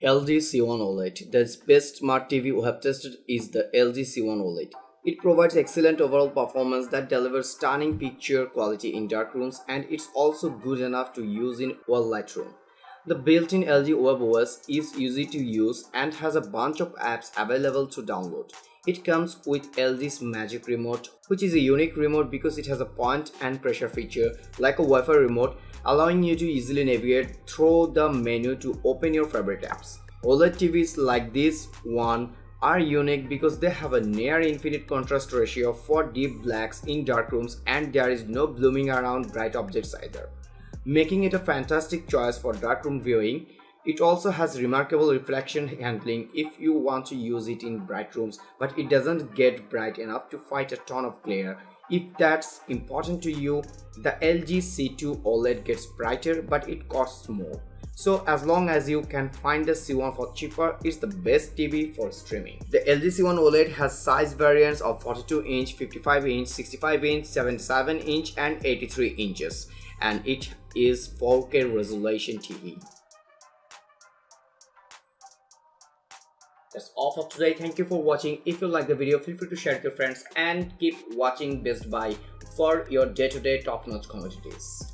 LG C1 OLED. The best smart TV we have tested is the LG C1 OLED. It provides excellent overall performance that delivers stunning picture quality in dark rooms, and it's also good enough to use in well light room. The built-in LG Web OS is easy to use and has a bunch of apps available to download. It comes with LG's Magic Remote, which is a unique remote because it has a point and pressure feature like a Wi-Fi remote, allowing you to easily navigate through the menu to open your favorite apps. OLED TVs like this one are unique because they have a near infinite contrast ratio for deep blacks in dark rooms, and there is no blooming around bright objects either, making it a fantastic choice for darkroom viewing. It also has remarkable reflection handling if you want to use it in bright rooms, but it doesn't get bright enough to fight a ton of glare. If that's important to you, the LG C2 OLED gets brighter, but it costs more. So as long as you can find the C1 for cheaper, it's the best TV for streaming. The LG C1 OLED has size variants of 42 inch, 55 inch, 65 inch, 77 inch and 83 inches, and it is 4K resolution TV. That's all for today. Thank you for watching. If you like the video, feel free to share it with your friends and keep watching Best Buy for your day-to-day top-notch commodities.